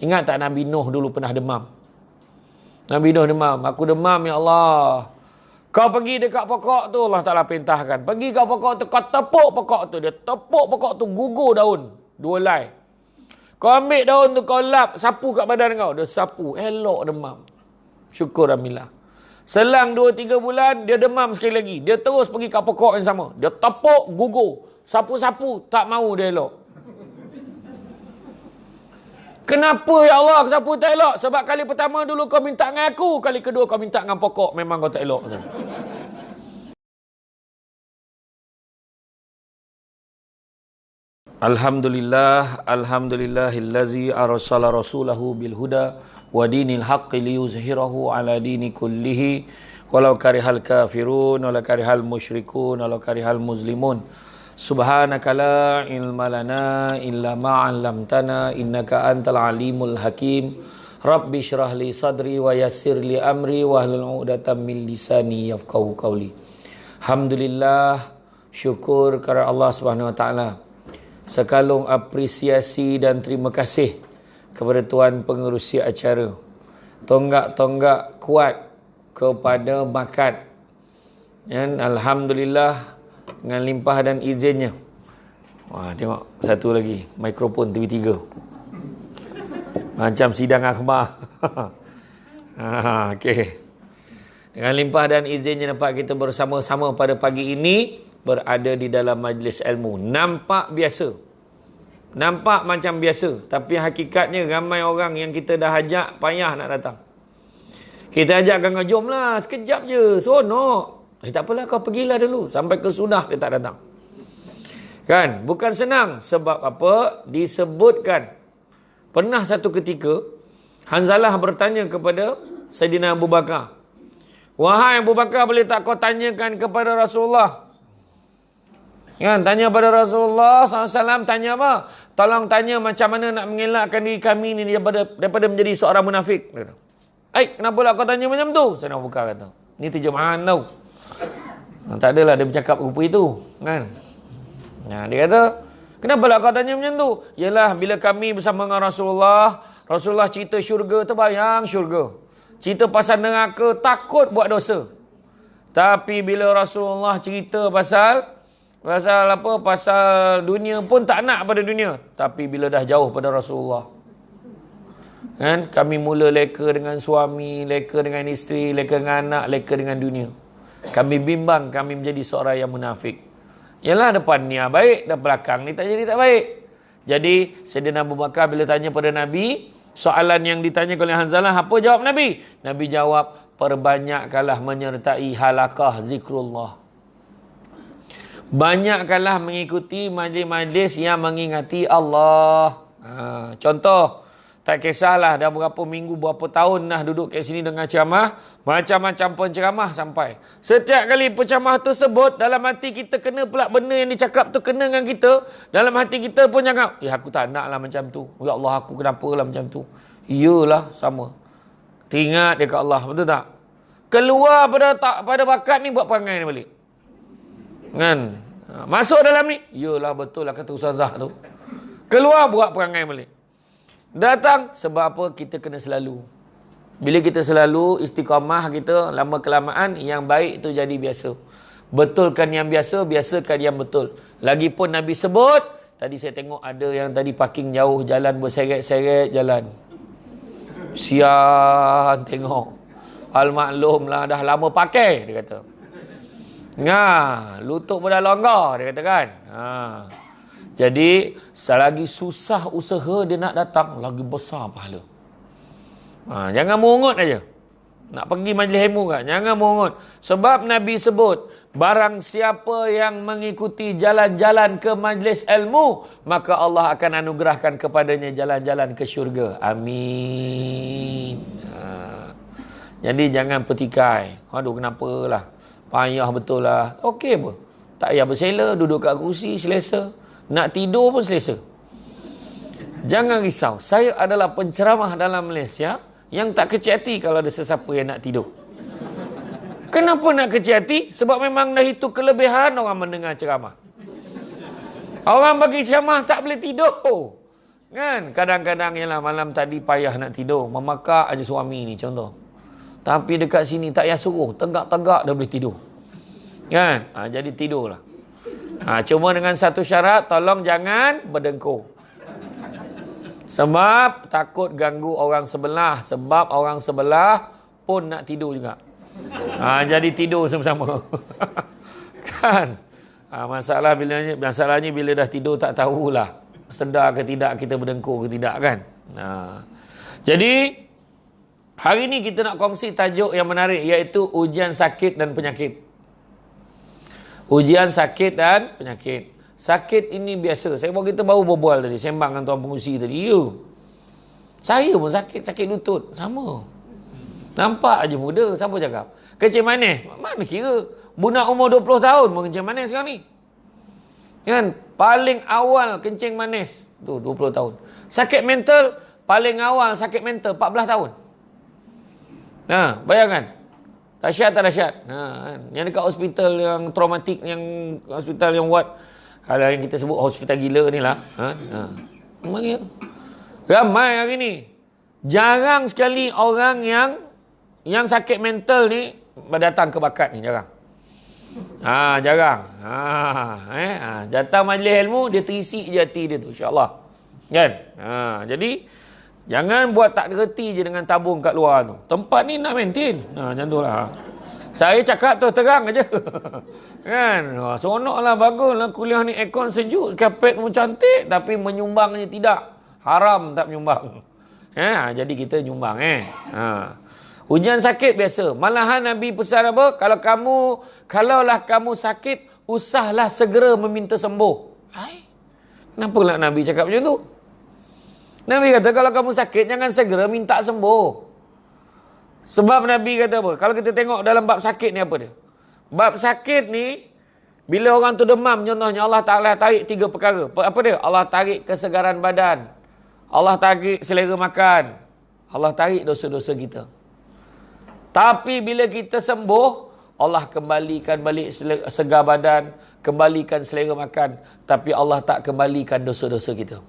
Ingat tak Nabi Nuh dulu pernah demam? Nabi Nuh demam. Aku demam, ya Allah. Kau pergi dekat pokok tu, Allah Ta'ala perintahkan. Pergi kat pokok tu, kau tepuk pokok tu. Dia tepuk pokok tu, gugur daun. 2 helai. Kau ambil daun tu, kau lap, sapu kat badan kau. Dia sapu, elok demam. Syukur Alhamdulillah. Selang 2-3 bulan, dia demam sekali lagi. Dia terus pergi kat pokok yang sama. Dia tepuk, gugur. Sapu-sapu, tak mau dia elok. Kenapa ya Allah aku sapu tak elok? Sebab kali pertama dulu kau minta dengan aku, kali kedua kau minta dengan pokok, memang kau tak elok. Alhamdulillah, alhamdulillahillazi arsala rasulahu bil huda wa dinil haqqi liyuzhirahu ala dini kullihi walau karihal kafirun walau karihal musyrikun walau karihal muslimun. Subhanaka la ilma lana illa ma 'allamtana innaka antal alimul hakim. Rabbi shrah li sadri wa yassir li amri wa hlul 'uqdatam min lisani yafqahu qawli. Alhamdulillah, syukur kepada Allah Subhanahu wa taala. Sekalung apresiasi dan terima kasih kepada tuan pengerusi acara. Tonggak-tonggak kuat kepada bakat. Dan alhamdulillah dengan limpah dan izinnya. Wah, tengok satu lagi, mikrofon TV3. Macam sidang akhbar. Okey. Dengan limpah dan izinnya dapat kita bersama-sama pada pagi ini berada di dalam majlis ilmu. Nampak biasa. Nampak macam biasa, tapi hakikatnya ramai orang yang kita dah ajak payah nak datang. Kita ajak kau jom lah, sekejap je, seronok. Tak apalah, kau pergilah dulu. Sampai ke sudah dia tak datang. Kan? Bukan senang. Sebab apa? Disebutkan. Pernah satu ketika, Hanzalah bertanya kepada Sayyidina Abu Bakar. Wahai Abu Bakar, boleh tak kau tanyakan kepada Rasulullah? Kan? Tanya pada Rasulullah SAW, tanya apa? Tolong tanya macam mana nak mengelakkan diri kami ni daripada menjadi seorang munafik. Kenapa lah kau tanya macam tu? Sayyidina Abu Bakar kata, ni terjemahan tau. Tak adalah dia bercakap rupa itu, kan? Dia kata, kenapa lah kau tanya macam tu? Yalah, bila kami bersama dengan Rasulullah cerita syurga, terbayang syurga. Cerita pasal neraka, takut buat dosa. Tapi bila Rasulullah cerita pasal dunia pun tak nak pada dunia. Tapi bila dah jauh pada Rasulullah, kan? Kami mula leka dengan suami, leka dengan isteri, leka dengan anak, leka dengan dunia. Kami bimbang kami menjadi seorang yang munafik. Yalah, depan ni baik, dah belakang ni tak jadi tak baik. Jadi Sayyidina Abu Bakar bila tanya pada Nabi, soalan yang ditanya oleh Hanzalah, apa jawab Nabi? Nabi jawab, perbanyakkanlah menyertai halaqah zikrullah. Banyakkanlah mengikuti majlis-majlis yang mengingati Allah. Contoh, tak kisahlah dah berapa minggu, berapa tahun dah duduk kat sini dengan ceramah, macam-macam penceramah sampai. Setiap kali penceramah tersebut, dalam hati kita kena pula benda yang dicakap tu kena dengan kita. Dalam hati kita pun cakap, aku tak nak lah macam tu. Ya Allah, aku kenapa lah macam tu. Iyalah, sama. Teringat dekat Allah, betul tak? Keluar pada bakat ni, buat perangai ni balik. Kan? Masuk dalam ni, iyalah betul lah kata Ustazah tu. Keluar buat perangai balik. Datang, sebab apa? Kita kena selalu. Bila kita selalu istiqamah kita, lama kelamaan yang baik itu jadi biasa. Betulkan yang biasa, biasakan yang betul. Lagipun Nabi sebut, tadi saya tengok ada yang tadi parking jauh, jalan berseret-seret jalan. Sian tengok. Al-maklum lah, dah lama pakai, dia kata. Lutut pun dah longgar, dia kata kan. Jadi, selagi susah usaha dia nak datang, lagi besar pahala. Jangan mungut aja. Nak pergi majlis ilmu kan? Jangan mungut. Sebab Nabi sebut, barang siapa yang mengikuti jalan-jalan ke majlis ilmu, maka Allah akan anugerahkan kepadanya jalan-jalan ke syurga. Amin. Jadi, jangan petikai. Aduh, kenapalah? Payah betul lah. Okey apa? Tak payah bersela, duduk kat kursi, selesa. Nak tidur pun selesa. Jangan risau. Saya adalah penceramah dalam Malaysia yang tak kecil hati kalau ada sesiapa yang nak tidur. Kenapa nak kecil hati? Sebab memang dah itu kelebihan orang mendengar ceramah. Orang bagi ceramah tak boleh tidur. Kan? Kadang-kadang ialah malam tadi payah nak tidur. Memakak aja suami ni contoh. Tapi dekat sini tak payah suruh. Tegak-tegak dah boleh tidur. Kan? Jadi tidurlah. Cuma dengan satu syarat, tolong jangan berdengkur. Sebab takut ganggu orang sebelah. Sebab orang sebelah pun nak tidur juga. Jadi tidur sama-sama. Kan? Masalahnya bila dah tidur tak tahulah sedar ke tidak kita berdengkur ke tidak, kan. Jadi hari ni kita nak kongsi tajuk yang menarik, iaitu ujian sakit dan penyakit. Ujian sakit dan penyakit. Sakit ini biasa. Kita baru berbual tadi, sembang dengan tuan pengurusi tadi. Ya, saya pun sakit lutut sama. Nampak aja muda, siapa cakap kencing manis? Mana kira budak umur 20 tahun pun kencing manis sekarang ni. Kan? Paling awal kencing manis tu 20 tahun. Sakit mental, paling awal sakit mental 14 tahun. Bayangkan. Dahsyat tak dahsyat? Yang dekat hospital yang traumatik, yang hospital yang ward, kalau yang kita sebut hospital gila ni lah. Ramai hari ni. Jarang sekali orang yang sakit mental ni berdatang ke bakat ni, jarang. Jarang. Datang majlis ilmu, dia terisi je hati dia tu, insya-Allah. Kan? Jadi jangan buat tak reti je dengan tabung kat luar tu. Tempat ni nak maintain. Macam tu lah. Saya cakap tu terang aja. Kan? Seronoklah, baguslah kuliah ni, aircon sejuk, kapet pun cantik, tapi menyumbangnya tidak. Haram tak menyumbang. Jadi kita nyumbang. Ujian sakit biasa. Malahan Nabi pesan apa? Kalaulah kamu sakit, usahlah segera meminta sembuh. Kenapa lah Nabi cakap macam tu? Nabi kata kalau kamu sakit, jangan segera minta sembuh. Sebab Nabi kata apa? Kalau kita tengok dalam bab sakit ni apa dia? Bab sakit ni, bila orang tu demam contohnya, Allah Ta'ala tarik 3 perkara. Apa dia? Allah tarik kesegaran badan. Allah tarik selera makan. Allah tarik dosa-dosa kita. Tapi bila kita sembuh, Allah kembalikan balik segar badan, kembalikan selera makan. Tapi Allah tak kembalikan dosa-dosa kita.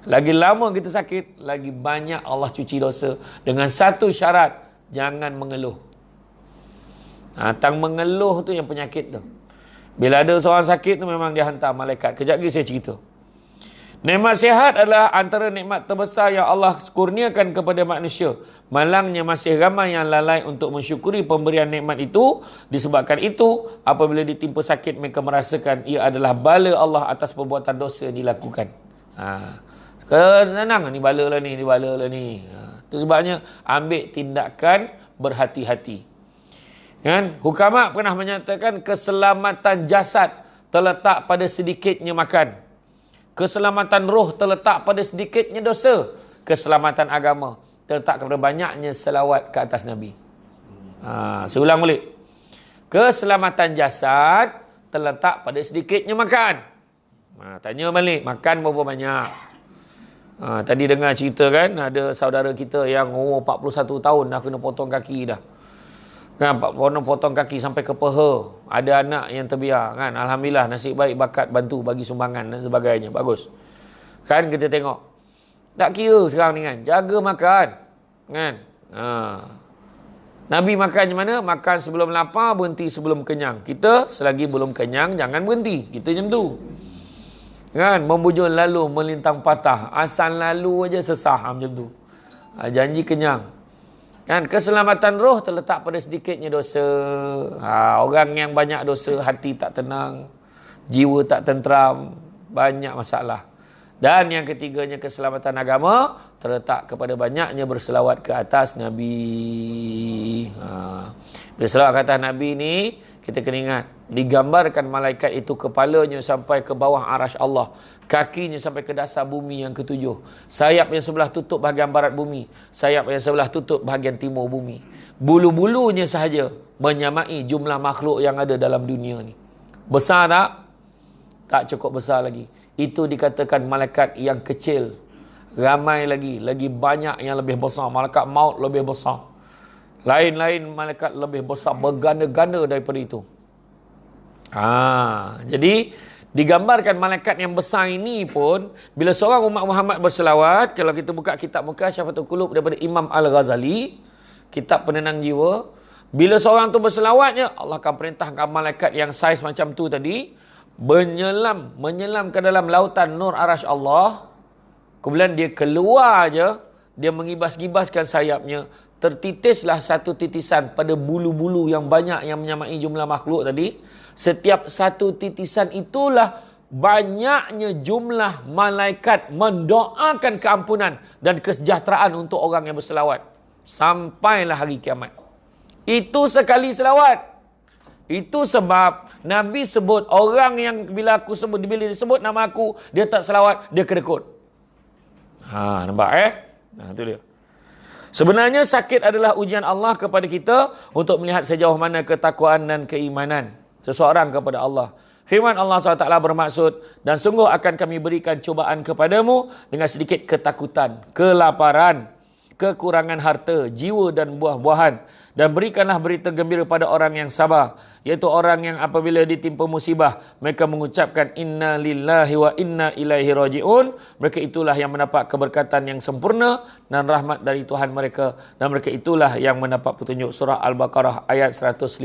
Lagi lama kita sakit, lagi banyak Allah cuci dosa. Dengan satu syarat, jangan mengeluh. Tang mengeluh tu yang penyakit tu. Bila ada seorang sakit tu memang dia hantar malaikat. Kejap lagi saya cerita. Nikmat sihat adalah antara nikmat terbesar yang Allah kurniakan kepada manusia. Malangnya masih ramai yang lalai untuk mensyukuri pemberian nikmat itu. Disebabkan itu, apabila ditimpa sakit, mereka merasakan ia adalah bala Allah atas perbuatan dosa yang dilakukan. Senang, ni bala lah ni, ni bala lah ni. Itu sebabnya ambil tindakan berhati-hati. Kan? Hukama pernah menyatakan keselamatan jasad terletak pada sedikitnya makan. Keselamatan roh terletak pada sedikitnya dosa. Keselamatan agama terletak kepada banyaknya selawat ke atas Nabi. Saya ulang balik. Keselamatan jasad terletak pada sedikitnya makan. Tanya balik, makan berapa banyak? Tadi dengar cerita kan, ada saudara kita yang umur 41 tahun dah kena potong kaki dah. Kan, potong kaki sampai ke peha. Ada anak yang terbiar kan. Alhamdulillah, nasib baik bakat bantu bagi sumbangan dan sebagainya. Bagus. Kan kita tengok. Tak kira sekarang ni kan. Jaga makan. Kan. Nabi makan macam mana? Makan sebelum lapar, berhenti sebelum kenyang. Kita selagi belum kenyang, jangan berhenti. Kita macam tu. Kan. Membujur lalu, melintang patah. Asal lalu aja sesah macam tu. Janji kenyang. Kan, keselamatan roh terletak pada sedikitnya dosa. Orang yang banyak dosa, hati tak tenang, jiwa tak tenteram, banyak masalah. Dan yang ketiganya, keselamatan agama terletak kepada banyaknya berselawat ke atas Nabi. Bila selawat ke atas Nabi ni, kita kena ingat, digambarkan malaikat itu kepalanya sampai ke bawah arasy Allah, kakinya sampai ke dasar bumi yang ketujuh, sayap yang sebelah tutup bahagian barat bumi, sayap yang sebelah tutup bahagian timur bumi. Bulu-bulunya sahaja menyamai jumlah makhluk yang ada dalam dunia ni. Besar tak? Tak cukup besar lagi. Itu dikatakan malaikat yang kecil. Ramai lagi banyak yang lebih besar. Malaikat maut lebih besar. Lain-lain malaikat lebih besar, berganda-ganda daripada itu. Jadi Digambarkan malaikat yang besar ini pun, bila seorang umat Muhammad berselawat, kalau kita buka kitab Mukasyafatul Qulub daripada Imam Al-Ghazali, kitab penenang jiwa, bila seorang tu berselawatnya, Allah akan perintahkan malaikat yang saiz macam tu tadi, menyelam ke dalam lautan nur arash Allah. Kemudian dia keluar je, dia mengibas-gibaskan sayapnya, tertitislah satu titisan pada bulu-bulu yang banyak yang menyamai jumlah makhluk tadi. Setiap satu titisan itulah banyaknya jumlah malaikat mendoakan keampunan dan kesejahteraan untuk orang yang berselawat. Sampailah hari kiamat. Itu sekali selawat. Itu sebab Nabi sebut orang yang bila disebut nama aku, dia tak selawat, dia kedekut. Nampak itu dia. Sebenarnya sakit adalah ujian Allah kepada kita untuk melihat sejauh mana ketakwaan dan keimanan seseorang kepada Allah. Firman Allah SWT bermaksud, dan sungguh akan kami berikan cubaan kepadamu dengan sedikit ketakutan, kelaparan, kekurangan harta, jiwa dan buah-buahan. Dan berikanlah berita gembira pada orang yang sabar, iaitu orang yang apabila ditimpa musibah, mereka mengucapkan inna lillahi wa inna ilaihi raji'un. Mereka itulah yang mendapat keberkatan yang sempurna dan rahmat dari Tuhan mereka. Dan mereka itulah yang mendapat petunjuk. Surah Al-Baqarah ayat 155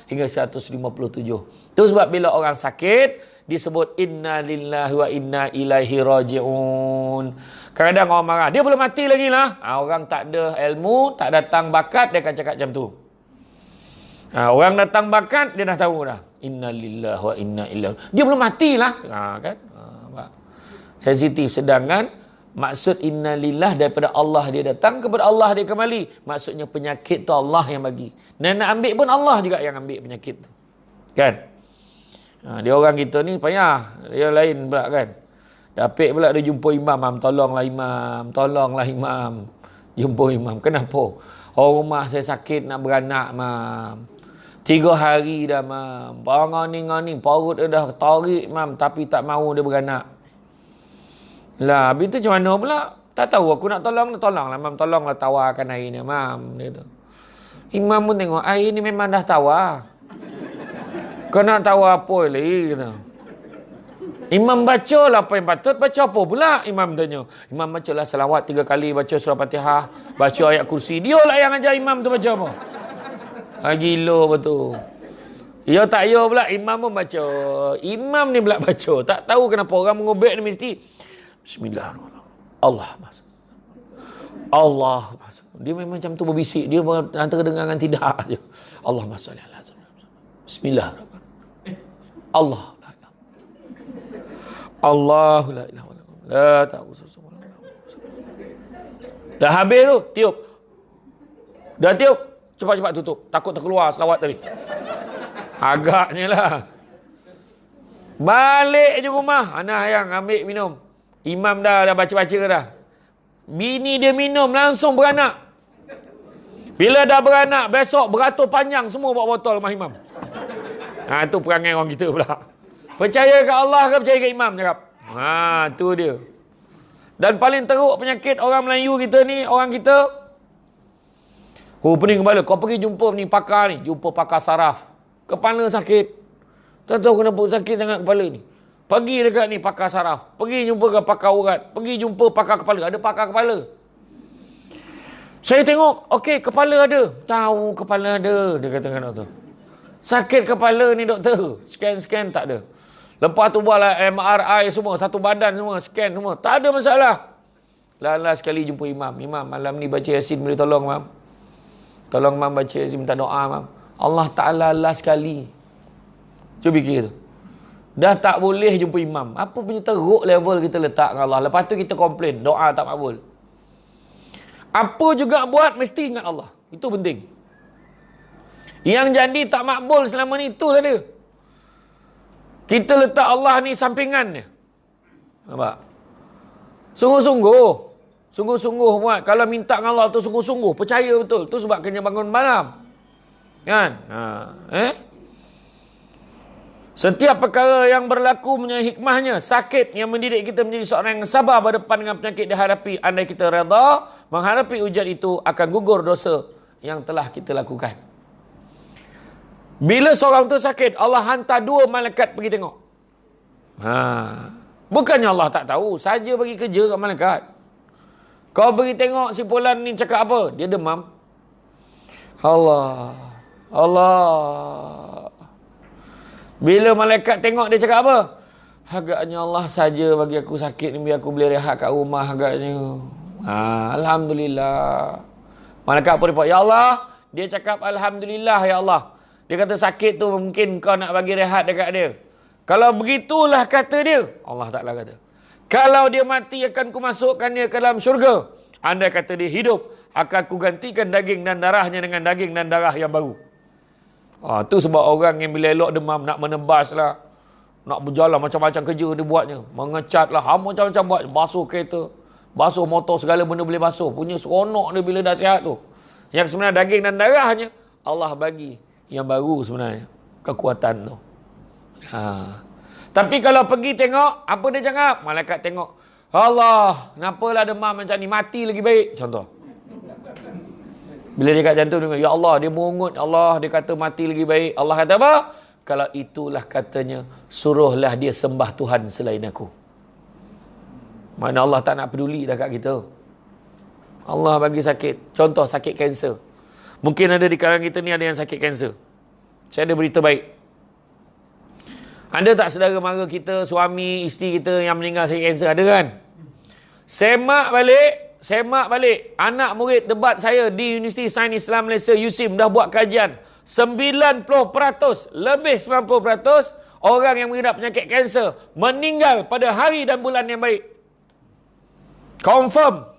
hingga 157. Itu sebab bila orang sakit, disebut inna lillahi wa inna ilaihi raji'un. Kadang-kadang orang marah, dia belum mati lagi lah. Orang tak ada ilmu, tak datang bakat, dia akan cakap macam tu. Orang datang bakat, dia dah tahu dah. Inna lillahi wa inna ilaihi. Dia belum mati lah. Kan? Sensitif. Sedangkan maksud inna lillah daripada Allah dia datang, kepada Allah dia kembali. Maksudnya penyakit tu Allah yang bagi. Dan nak ambil pun Allah juga yang ambil penyakit tu. Kan? Dia orang kita ni payah. Dia lain pula kan. Dapik pula dia jumpa imam. Tolonglah imam. Jumpa imam. Kenapa? Oh, rumah saya sakit nak beranak, mam. 3 hari dah, mam. Ngani, perut dia dah tarik, mam. Tapi tak mahu dia beranak. Lah, habis tu macam mana pula? Tak tahu aku nak tolong. Tolonglah, mam. Tolonglah tawarkan air ni, mam. Dia tu. Imam pun tengok, air ni memang dah tawar. Kau nak tahu apa lagi? Kata. Imam baca lah apa yang patut. Baca apa pula? Imam tanya. Imam baca lah selawat 3 kali. Baca surah Fatihah. Baca ayat kursi. Dia lah yang ajar imam tu baca apa. Gila betul. Ya tak ya pula. Imam pun baca. Imam ni pula baca. Tak tahu kenapa orang mengubek ni mesti. Bismillahirrahmanirrahim. Allah. Dia memang macam tu berbisik. Dia antara dengangan tidak je. Allahumma salli ala Bismillahirrahmanirrahim. Allah la ilaha illallah. La ta'ala. Dah habis tu, tiup. Dah tiup, cepat-cepat tutup. Takut terkeluar selawat tadi. Agaknya lah. Balik je rumah. Anak yang ambil minum. Imam dah baca-baca dah. Bini dia minum, langsung beranak. Bila dah beranak, besok beratur panjang semua bawa botol rumah imam. Itu perangai orang kita pula. Percaya ke Allah ke percaya ke imam cakap. Tu dia. Dan paling teruk penyakit orang Melayu kita ni, orang kita. Pening kepala. Kau pergi jumpa ni pakar ni. Jumpa pakar saraf. Kepala sakit. Tak tahu kenapa sakit sangat kepala ni. Pergi dekat ni pakar saraf. Pergi jumpa ke pakar urat. Pergi jumpa pakar kepala. Ada pakar kepala. Saya tengok, okey kepala ada. Tahu kepala ada. Dia katakan doktor. Sakit kepala ni doktor. Scan tak ada. Lepas tu buatlah MRI semua. Satu badan semua. Scan semua. Tak ada masalah. Lala sekali jumpa imam. Imam malam ni baca Yasin boleh tolong mam. Tolong mam baca Yasin minta doa mam. Allah Ta'ala last sekali. Cuba fikir tu. Dah tak boleh jumpa imam. Apa punya teruk level kita letak dengan Allah. Lepas tu kita komplain. Doa tak makbul. Apa juga buat mesti ingat Allah. Itu penting. Yang jadi tak makbul selama ni itulah dia. Kita letak Allah ni sampingan dia. Nampak? Sungguh-sungguh buat. Kalau minta dengan Allah tu sungguh-sungguh. Percaya betul. Tu sebab kena bangun malam. Kan? Setiap perkara yang berlaku punya hikmahnya. Sakit yang mendidik kita menjadi seorang yang sabar berdepan dengan penyakit dihadapi. Andai kita redha menghadapi ujian itu, akan gugur dosa yang telah kita lakukan. Bila seorang tu sakit, Allah hantar 2 malaikat pergi tengok. Bukannya Allah tak tahu, saja bagi kerja kat malaikat. Kau bagi tengok si Fulan ni cakap apa? Dia demam. Allah. Bila malaikat tengok dia cakap apa? Agaknya Allah saja bagi aku sakit ni, biar aku boleh rehat kat rumah agaknya. Alhamdulillah. Malaikat pun report, ya Allah, dia cakap Alhamdulillah ya Allah. Dia kata sakit tu mungkin kau nak bagi rehat dekat dia. Kalau begitulah kata dia, Allah Ta'ala kata, kalau dia mati akan ku masukkan dia ke dalam syurga. Andai kata dia hidup, akan ku gantikan daging dan darahnya dengan daging dan darah yang baru. Tu sebab orang yang bila elok demam nak menebas lah, nak berjalan macam-macam kerja dia buatnya. Mengecat lah, macam-macam buat. Basuh kereta, basuh motor, segala benda boleh basuh. Punya seronok dia bila dah sihat tu. Yang sebenarnya daging dan darahnya Allah bagi yang baru sebenarnya. Kekuatan tu. Tapi kalau pergi tengok, apa dia cakap? Malaikat tengok, Allah, kenapalah demam macam ni, mati lagi baik. Contoh. Bila dia kat jantung, dia kata, ya Allah, dia mengungut, Allah, dia kata mati lagi baik. Allah kata apa? Kalau itulah katanya, suruhlah dia sembah Tuhan selain aku. Mana Allah tak nak peduli dah kat kita. Allah bagi sakit. Contoh, sakit kanser. Mungkin ada di kalangan kita ni ada yang sakit kanser. Saya ada berita baik. Ada tak saudara mara kita, suami, isteri kita yang meninggal sakit kanser? Ada kan? Semak balik. Anak murid debat saya di Universiti Sains Islam Malaysia, USIM, dah buat kajian. 90%, lebih 90% orang yang mengidap penyakit kanser meninggal pada hari dan bulan yang baik. Confirm.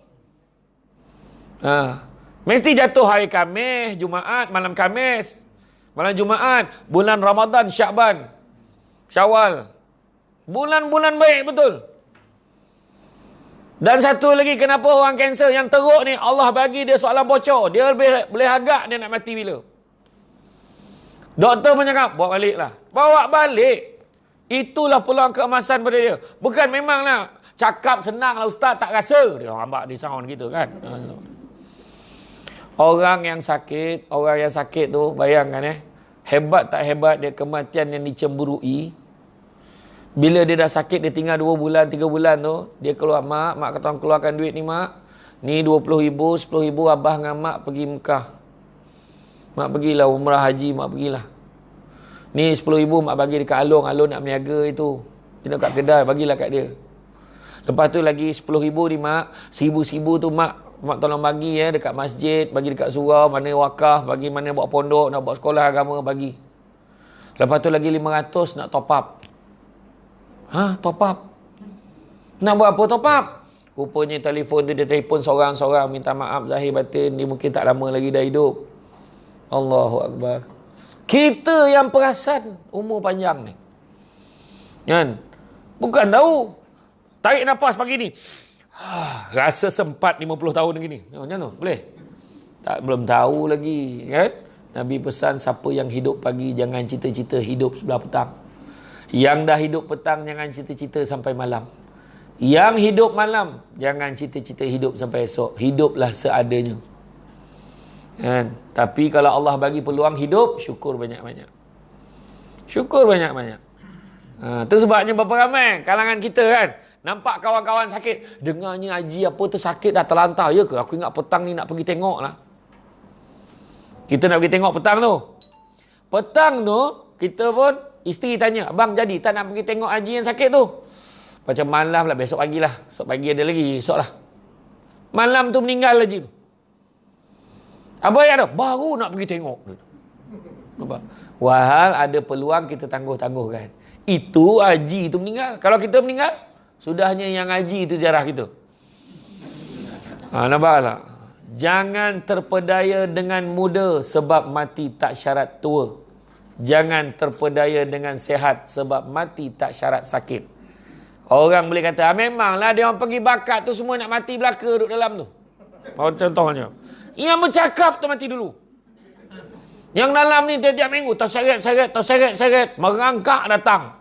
Mesti jatuh hari Khamis, Jumaat, malam Khamis, malam Jumaat, bulan Ramadan, Syakban, Syawal. Bulan-bulan baik betul. Dan satu lagi, kenapa orang kanser yang teruk ni Allah bagi dia soalan bocor. Dia boleh agak dia nak mati bila. Doktor pun cakap, bawa balik. Itulah peluang keemasan pada dia. Bukan memanglah cakap senang lah ustaz, tak rasa. Dia ambak dia sound gitu kan. Orang yang sakit tu, bayangkan hebat tak hebat dia, kematian yang dicemburui. Bila dia dah sakit, dia tinggal 2 bulan, 3 bulan tu, dia keluar, mak kata keluarkan duit ni mak. Ni 20,000, 10,000 abah dengan mak pergi Mekah. Mak pergilah umrah haji, mak pergilah. Ni 10,000 mak bagi dekat Along nak berniaga itu. Dia nak kat kedai, bagilah kat dia. Lepas tu lagi 10,000 ni mak, 1,000 tu mak tolong bagi dekat masjid, bagi dekat surau, mana wakaf, bagi mana buat pondok, nak buat sekolah agama, bagi. Lepas tu lagi 500 nak top up. Top up? Nak buat apa top up? Rupanya telefon tu, dia telefon seorang-seorang, minta maaf zahir batin, dia mungkin tak lama lagi dah hidup. Allahu Akbar. Kita yang perasan umur panjang ni. Kan? Bukan tahu. Tarik nafas pagi ni. Rasa sempat 50 tahun lagi ni. Macam tu? Boleh? Belum tahu lagi. Kan? Nabi pesan, siapa yang hidup pagi, jangan cita-cita hidup sebelah petang. Yang dah hidup petang, jangan cita-cita sampai malam. Yang hidup malam, jangan cita-cita hidup sampai esok. Hiduplah seadanya. Kan? Tapi kalau Allah bagi peluang hidup, syukur banyak-banyak. Syukur banyak-banyak. Itu sebabnya berapa ramai kalangan kita kan, nampak kawan-kawan sakit, dengarnya haji apa tu sakit dah terlantar. Ya ke? Aku ingat petang ni nak pergi tengok lah. Kita nak pergi tengok petang tu. Petang tu, kita pun, isteri tanya, abang jadi tak nak pergi tengok haji yang sakit tu? Macam malam lah, besok pagi lah. Besok pagi ada lagi, esok lah. Malam tu meninggal haji tu. Apa yang ada? Baru nak pergi tengok. Nampak? Wahal ada peluang kita tangguh-tangguhkan. Itu haji tu meninggal. Kalau kita meninggal, sudahnya yang haji itu jarah kita. Nampak tak? Jangan terpedaya dengan muda sebab mati tak syarat tua. Jangan terpedaya dengan sehat sebab mati tak syarat sakit. Orang boleh kata, memanglah dia orang pergi bakat tu semua nak mati belaka duduk dalam tu. Contohnya. Yang bercakap tu mati dulu. Yang dalam ni tiap-tiap minggu terseret, merangkak datang.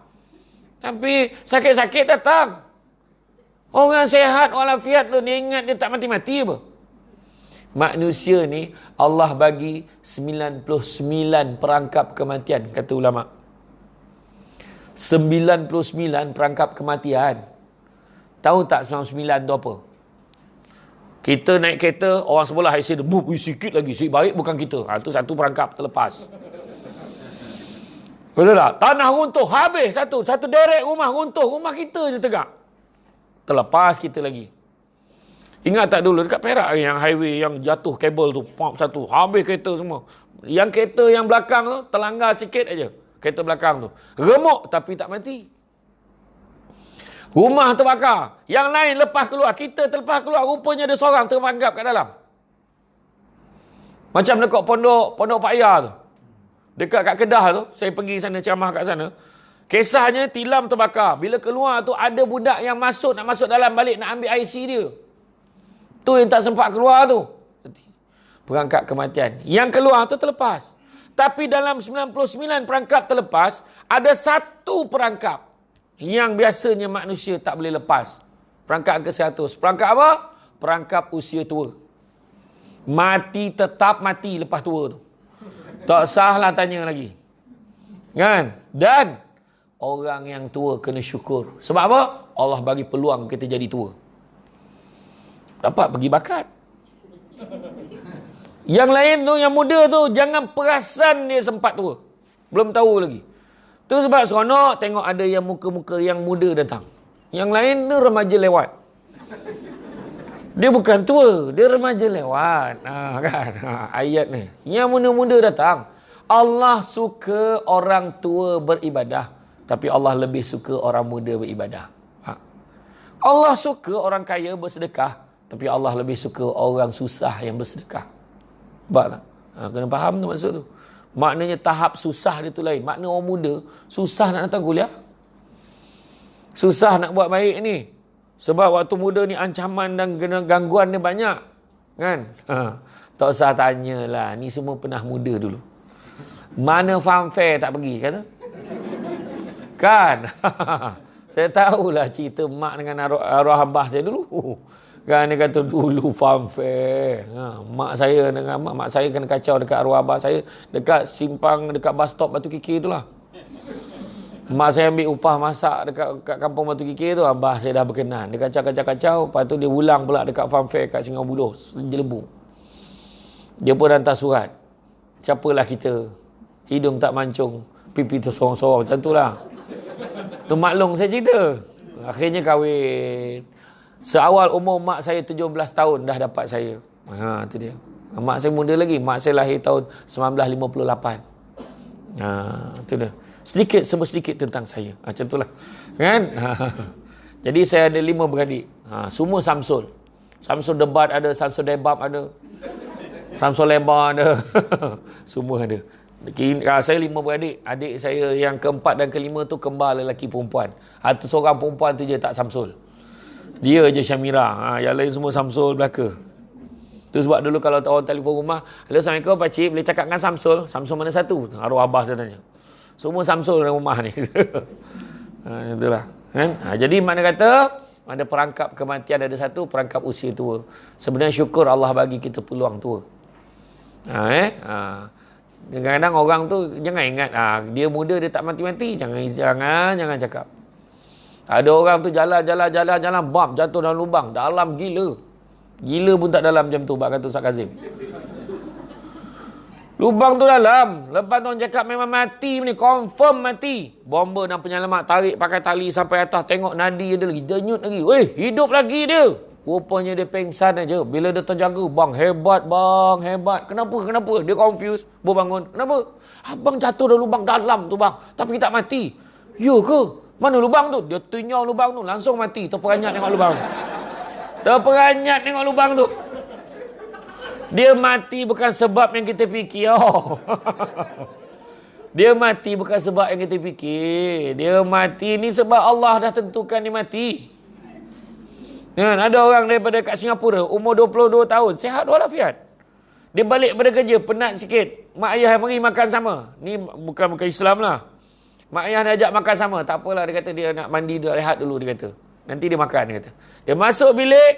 Tapi sakit-sakit datang. Orang sehat walafiat tu dia ingat dia tak mati-mati apa? Manusia ni Allah bagi 99 perangkap kematian, kata ulama. 99 perangkap kematian. Tahu tak 99 tu apa? Kita naik kereta, orang sebelah accident, sikit lagi, baik bukan kita. Itu satu perangkap terlepas. Betul tak? Tanah runtuh, habis satu derek rumah runtuh, rumah kita je tegak. Terlepas kita lagi. Ingat tak dulu dekat Perak yang highway yang jatuh kabel tu, pump satu, habis kereta semua. Yang kereta yang belakang tu terlanggar sikit aja. Kereta belakang tu remuk tapi tak mati. Rumah terbakar. Yang lain lepas keluar. Kita terlepas keluar. Rupanya ada seorang terperangkap kat dalam. Macam dekat pondok Pak Ayah tu. Dekat kat Kedah tu. Saya pergi sana ceramah kat sana. Kisahnya tilam terbakar. Bila keluar tu ada budak yang nak masuk dalam balik nak ambil IC dia. Tu yang tak sempat keluar tu. Perangkap kematian. Yang keluar tu terlepas. Tapi dalam 99 perangkap terlepas, ada satu perangkap yang biasanya manusia tak boleh lepas. Perangkap ke-100. Perangkap apa? Perangkap usia tua. Mati tetap mati lepas tua tu. Tak sahlah tanya lagi. Kan? Dan orang yang tua kena syukur. Sebab apa? Allah bagi peluang kita jadi tua. Dapat bagi bakat. Yang lain tu, yang muda tu, jangan perasan dia sempat tua. Belum tahu lagi. Tu sebab seronok tengok ada yang muka-muka yang muda datang. Yang lain tu remaja lewat. Dia bukan tua, dia remaja lewat. Kan? Ayat ni. Yang muda-muda datang. Allah suka orang tua beribadah. Tapi Allah lebih suka orang muda beribadah. Allah suka orang kaya bersedekah. Tapi Allah lebih suka orang susah yang bersedekah. Nampak tak? Kena faham tu maksud tu. Maknanya tahap susah dia tu lain. Makna orang muda, susah nak datang kuliah. Susah nak buat baik ni. Sebab waktu muda ni ancaman dan gangguan dia banyak. Kan? Tak usah tanyalah. Ni semua pernah muda dulu. Mana fun fair tak pergi, kata? Kan? Saya tahulah cerita mak dengan arwah abah saya dulu. Kan dia kata dulu fun fair. Mak saya dengan mak saya kena kacau dekat arwah abah saya. Dekat simpang, dekat bus stop Batu Kikir tu lah. Mak saya ambil upah masak dekat kampung Batu Kikir tu. Abah saya dah berkenan. Dia kacau. Lepas tu dia ulang pula dekat fun fair kat Singapura Buloh. Jelebu. Dia pun hantar surat. Siapalah kita. Hidung tak mancung. Pipi tu sorong-sorong. Macam tu lah. Tu maklum saya cerita. Akhirnya kahwin. Seawal umur mak saya 17 tahun dah dapat saya. Tu dia. Mak saya muda lagi. Mak saya lahir tahun 1958. Tu dia. Sedikit tentang saya. Macam itulah. Kan? Jadi saya ada 5 beradik. Semua Samsul. Samsul Debat ada, Samsul Debab ada. Samsul Lebar ada. Semua ada. Saya 5 beradik. Adik saya yang keempat dan kelima tu kembar lelaki perempuan. Satu seorang perempuan tu je tak Samsul. Dia je Syamira. Yang lain semua Samsul belaka. Tu sebab dulu kalau orang telefon rumah, "Hello, Assalamualaikum pakcik, boleh cakap dengan Samsul?" Samsul mana satu? Arwah abah saya tanya. Semua Samsul dalam rumah ni. Itulah. Kan? Jadi mana kata, ada perangkap kematian ada satu, perangkap usia tua. Sebenarnya syukur Allah bagi kita peluang tua. Kadang-kadang orang tu jangan ingat dia muda dia tak mati-mati. Jangan cakap. Ada orang tu jalan, bam, jatuh dalam lubang. Dalam gila. Gila pun tak dalam macam tu, bak kata Ustaz Kazim. Lubang tu dalam. Lepas tu orang cakap memang mati ni, confirm mati. Bomber dan penyelamat tarik pakai tali sampai atas. Tengok nadi ada lagi, denyut lagi. Weh, hidup lagi dia. Rupanya dia pengsan aja. Bila dia terjaga, bang, hebat. Kenapa? Dia confused, berbangun. Kenapa? Abang jatuh dalam lubang dalam tu bang. Tapi tak mati. Ya ke? Mana lubang tu? Dia tunyau lubang tu. Langsung mati. Terperanyat tengok lubang tu. Dia mati bukan sebab yang kita fikir. Dia mati bukan sebab yang kita fikir. Dia mati ni sebab Allah dah tentukan dia mati. Ada orang daripada kat Singapura. Umur 22 tahun. Sihat walafiat. Dia balik pada kerja. Penat sikit. Mak ayah pergi makan sama. Ni bukan Islam lah. Mak ayah nak ajak makan sama. Tak apalah, dia kata dia nak mandi, dia rehat dulu, dia kata. Nanti dia makan, dia kata. Dia masuk bilik,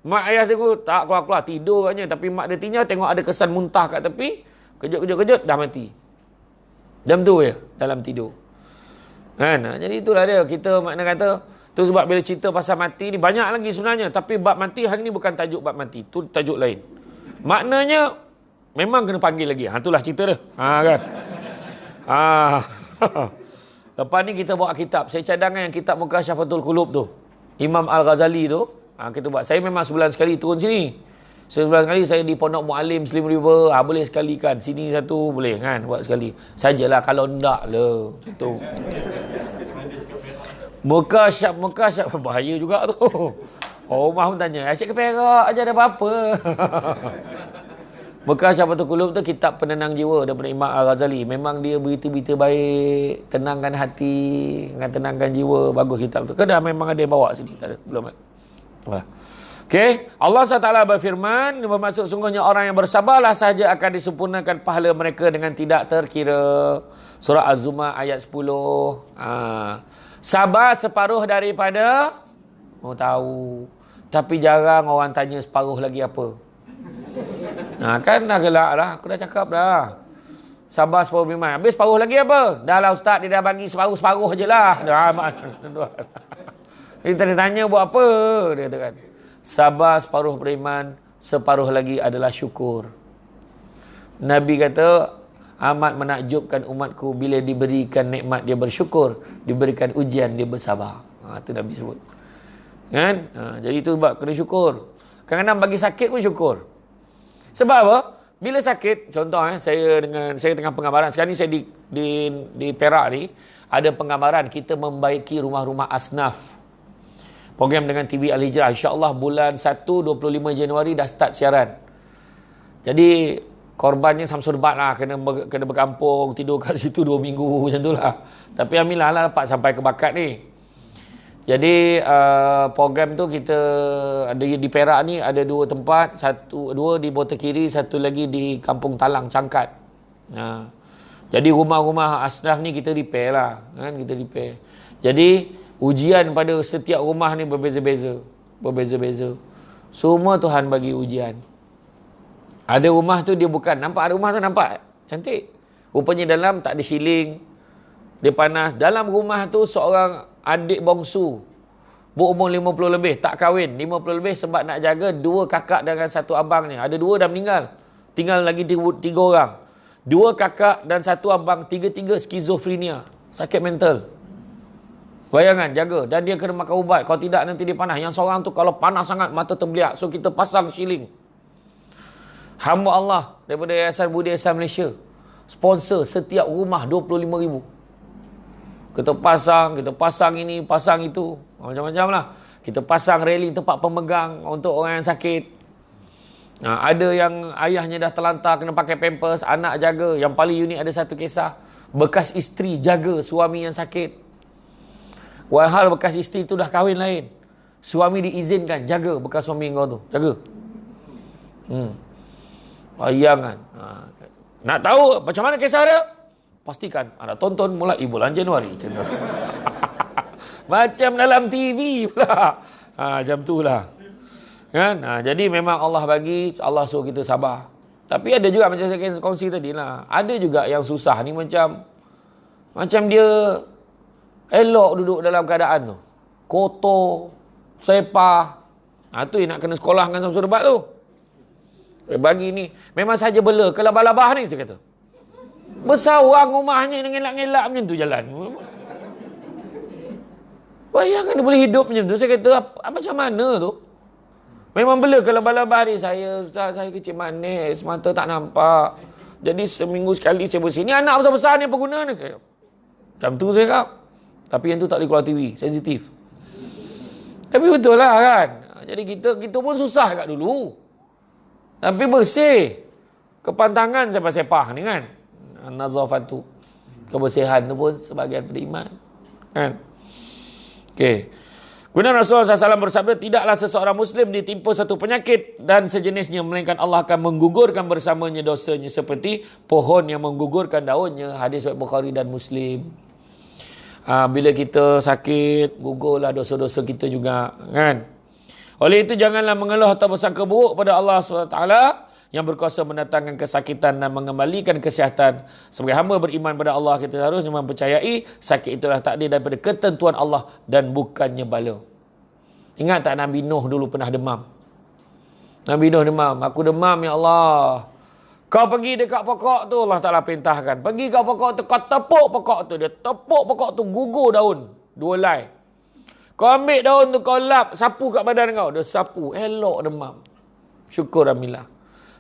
mak ayah tengok, tak keluar-keluar, tidur katnya. Tapi mak dia tinggal, tengok ada kesan muntah kat tepi. Kejut, dah mati. Jam tu je, dalam tidur. Kan? Jadi itulah dia. Kita makna kata, tu sebab bila cerita pasal mati ni banyak lagi sebenarnya. Tapi bab mati hari ni bukan tajuk bab mati. Tu tajuk lain. Maknanya, memang kena panggil lagi. Itulah cerita dia. Kan? Lepas ni kita bawa kitab. Saya cadangkan yang kitab Mukasyafatul Qulub tu. Imam Al-Ghazali tu. Kita buat. Saya memang sebulan sekali turun sini. Sebulan sekali saya di Pondok Mualim Slim River. Boleh sekali kan. Sini satu boleh kan. Buat sekali. Sajalah kalau ndak lah. Macam tu. Mukasyaf. Bahaya juga tu. Omah pun tanya. Asyik ke Perak aja ada apa-apa. Mukasyafatul Qulub tu kitab penenang jiwa daripada Imam Al-Ghazali. Memang dia berita-berita baik, tenangkan hati, tenangkan jiwa. Bagus kitab tu. Kedah memang ada yang bawa sini. Tak ada. Belum. Okey. Allah SWT berfirman, bermaksud sungguhnya orang yang bersabarlah sahaja akan disempurnakan pahala mereka dengan tidak terkira. Surah Az-Zumar ayat 10. Sabar separuh daripada tahu. Tapi jarang orang tanya separuh lagi apa. Kan dah gelak lah. Aku dah cakap dah. Sabar separuh beriman. Habis separuh lagi apa? Dah lah ustaz, dia dah bagi separuh-separuh je lah. Kita tanya buat apa? Dia katakan. Sabar separuh beriman, separuh lagi adalah syukur. Nabi kata, amat menakjubkan umatku bila diberikan nikmat dia bersyukur, diberikan ujian dia bersabar. Itu Nabi sebut. Kan? Jadi itu sebab kena syukur. Kadang-kadang bagi sakit pun syukur. Sebab apa? Bila sakit, contoh saya tengah penggambaran. Sekarang ni saya di Perak ni ada penggambaran kita membaiki rumah-rumah asnaf. Program dengan TV Al-Hijrah. InsyaAllah bulan 1 25 Januari dah start siaran. Jadi korbannya Samsul Bat lah, kena berkampung, tidur kat situ 2 minggu macam tu lah. Tapi alhamdulillah lah dapat sampai ke bakat ni. Jadi program tu kita ada di Perak ni ada 2 tempat, dua di Bota Kiri, satu lagi di Kampung Talang Cangkat. Jadi rumah-rumah asnaf ni kita repair lah, kan, kita repair. Jadi ujian pada setiap rumah ni berbeza-beza. Semua Tuhan bagi ujian. Ada rumah tu dia bukan nampak, ada rumah tu nampak cantik. Rupanya dalam tak ada ceiling. Dia panas. Dalam rumah tu seorang adik bongsu berumur 50 lebih, tak kahwin, 50 lebih sebab nak jaga 2 kakak dengan 1 abangnya. Ada 2 dah meninggal. Tinggal lagi 3 orang. 2 kakak dan 1 abang, 3 skizofrenia, sakit mental. Bayangkan, jaga. Dan dia kena makan ubat. Kalau tidak nanti dia panas. Yang seorang tu kalau panas sangat mata terbeliak. So kita pasang ceiling. Hamba Allah daripada Yayasan Budi Ihsan Malaysia sponsor setiap rumah 25,000. Kita pasang ini, pasang itu. Macam-macam lah. Kita pasang railing tempat pemegang untuk orang yang sakit. Ada yang ayahnya dah terlantar, kena pakai pampers, anak jaga. Yang paling unik ada satu kisah. Bekas isteri jaga suami yang sakit. Walhal bekas isteri tu dah kahwin lain. Suami diizinkan jaga bekas suami kau tu. Jaga. Bayangan. Nak tahu macam mana kisah dia? Pastikan anda tonton mulai bulan Januari. Macam dalam TV pula. Macam tu lah. Kan? Jadi memang Allah bagi, Allah suruh kita sabar. Tapi ada juga macam saya kongsi tadi lah. Ada juga yang susah ni macam dia elok duduk dalam keadaan tu. Kotor, sepah. Tu yang nak kena sekolah dengan Samsul Debat tu. Bagi ni, memang saja bela. Kelabah-labah ni, saya kata. Bersawang rumahnya dengan ngelak-ngelak macam tu jalan. Bayangkan dia boleh hidup macam tu. Saya kata, macam mana tu? Memang bela kelabah-labah ni. Saya kecil manis, mata tak nampak. Jadi seminggu sekali saya bersih. Ni anak besar-besar ni pengguna ni. Macam tu saya kata. Tapi yang tu tak boleh keluar TV. Sensitif. Tapi betul lah kan. Jadi kita pun susah kat dulu. Tapi bersih. Kepantangan sepah-sepah ni kan. Nazafatu. Kebersihan tu pun sebahagian beriman. Kan? Okey. Kemudian Rasulullah SAW bersabda, tidaklah seseorang Muslim ditimpa satu penyakit dan sejenisnya, melainkan Allah akan menggugurkan bersamanya dosanya seperti pohon yang menggugurkan daunnya. Hadis riwayat Bukhari dan Muslim. Bila kita sakit, gugurlah dosa-dosa kita juga. Kan? Oleh itu, janganlah mengeluh atau bersangka buruk pada Allah SWT yang berkuasa mendatangkan kesakitan dan mengembalikan kesihatan. Sebagai hamba beriman pada Allah, kita harusnya mempercayai sakit itulah takdir daripada ketentuan Allah dan bukannya bala. Ingat tak Nabi Nuh dulu pernah demam? Nabi Nuh demam. Aku demam ya Allah. Kau pergi dekat pokok tu, Allah Ta'ala perintahkan. Pergi kat pokok tu, kau tepuk pokok tu. Dia tepuk pokok tu, gugur daun. 2 helai. Kau ambil daun tu, kau lap, sapu kat badan kau. Dia sapu, elok demam. Syukur Alhamdulillah.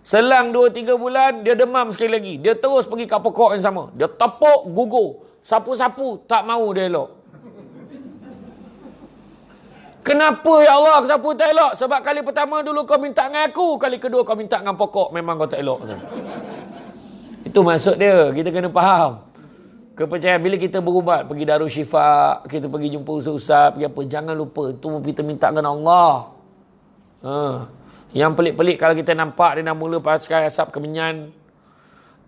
Selang 2-3 bulan, dia demam sekali lagi. Dia terus pergi kat pokok yang sama. Dia tepuk, gugur. Sapu-sapu, tak mau dia elok. Kenapa ya Allah sapu tak elok? Sebab kali pertama dulu kau minta dengan aku, kali kedua kau minta dengan pokok, memang kau tak elok. Itu maksud dia, kita kena faham. Kepercayaan bila kita berubat, pergi Darul Syifa, kita pergi jumpa ustaz-ustaz, pergi apa, jangan lupa itu kita minta dengan Allah. Yang pelik-pelik kalau kita nampak dia dah mula pakai asap kemenyan,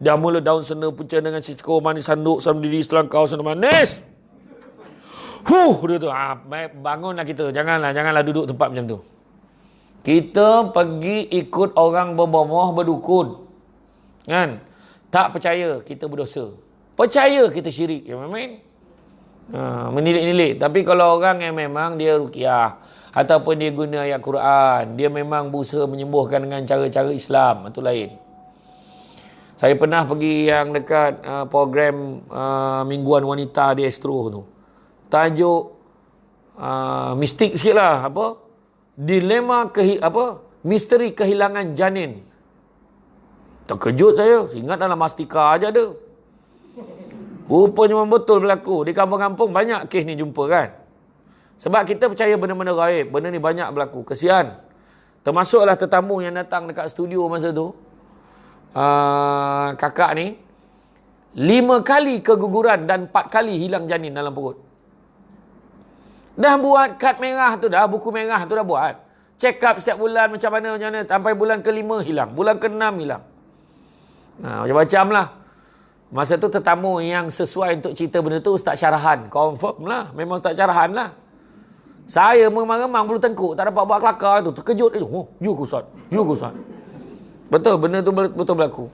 dah mula daun sena pucat dengan siko manis sanduk sambil diri selangkau sana manis. Dia tu, bangunlah kita. Janganlah duduk tempat macam tu. Kita pergi ikut orang berbomoh, berdukun. Kan? Tak percaya, kita berdosa. Percaya, kita syirik. Ya, memang. Menilik-nilik. Tapi kalau orang yang memang dia ruqyah, ataupun dia guna ayat Quran, dia memang berusaha menyembuhkan dengan cara-cara Islam, itu lain. Saya pernah pergi yang dekat program Mingguan Wanita di Astro tu. Tajuk mistik sikit lah. Dilema misteri kehilangan janin. Terkejut saya. Ingat dalam Mastika aja ada. Rupanya memang betul berlaku. Di kampung-kampung banyak kes ni jumpa kan. Sebab kita percaya benda-benda gaib. Benda ni banyak berlaku. Kesian. Termasuklah tetamu yang datang dekat studio masa tu. Kakak ni 5 kali keguguran dan 4 kali hilang janin dalam perut. Dah buat kad merah tu dah, buku merah tu dah buat. Check up setiap bulan macam mana. Sampai bulan ke-5 hilang. Bulan ke-6 hilang. Macam-macam lah. Masa tu tetamu yang sesuai untuk cerita benda tu Ustaz Syarahan. Confirm lah. Memang Ustaz Syarahan lah. Saya memang bulu tengkuk. Tak dapat buat kelakar tu. Terkejut. You ke Ustaz? Betul. Benda tu betul berlaku.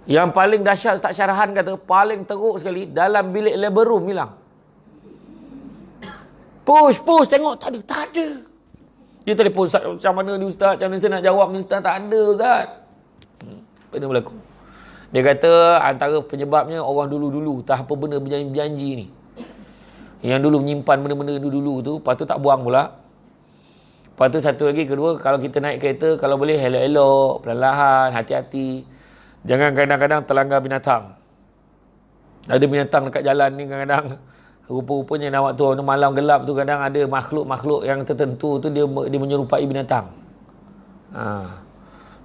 Yang paling dahsyat Ustaz Syarahan kata, paling teruk sekali, dalam bilik labor room hilang. Push, tengok, tak ada. Dia telefon, Ustaz, macam mana ni Ustaz? Macam mana saya nak jawab ni Ustaz? Tak ada Ustaz. Benda berlaku. Dia kata, antara penyebabnya orang dulu-dulu, tak apa benda berjanji-janji ni. Yang dulu menyimpan benda-benda dulu tu, lepas tu tak buang pula. Lepas tu satu lagi, kedua, kalau kita naik kereta, kalau boleh elok-elok, perlahan, hati-hati. Jangan kadang-kadang terlanggar binatang. Ada binatang dekat jalan ni kadang-kadang. Rupa-rupanya nak waktu malam gelap tu kadang ada makhluk-makhluk yang tertentu tu dia menyerupai binatang.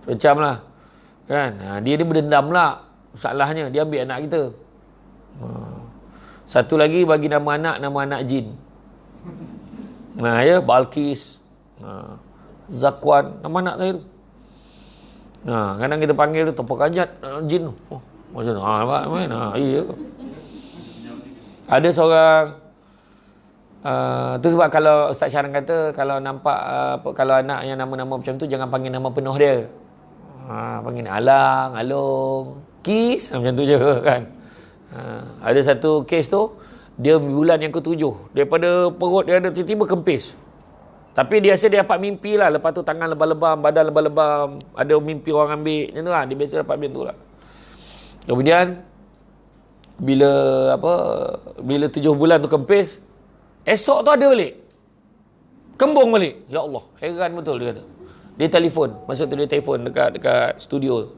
Macam lah. Kan? Dia berdendam lah. Masalahnya dia ambil anak kita. Satu lagi bagi nama anak jin. Ya, Balkis. Zakwan. Nama anak saya tu. Kadang kita panggil tu tepuk ajat jin tu. Macam tu. Iya. Ada seorang tu sebab kalau Ustaz Syaran kata kalau nampak kalau anak yang nama-nama macam tu jangan panggil nama penuh dia. Panggil Alang, Along, Kis macam tu je kan. Ada satu kes tu dia bulan yang ke-7 daripada perut dia ada tiba-tiba kempis. Tapi dia rasa dia dapat mimpi lah. Lepas tu tangan lebam-lebam, badan lebam-lebam, ada mimpi orang ambil macam tu lah. Dia biasa dapat macam tu lah. Kemudian bila 7 bulan tu kempis, esok tu ada balik, kembung balik. Ya Allah, heran betul dia kata. Dia telefon, masa tu dia telefon dekat studio.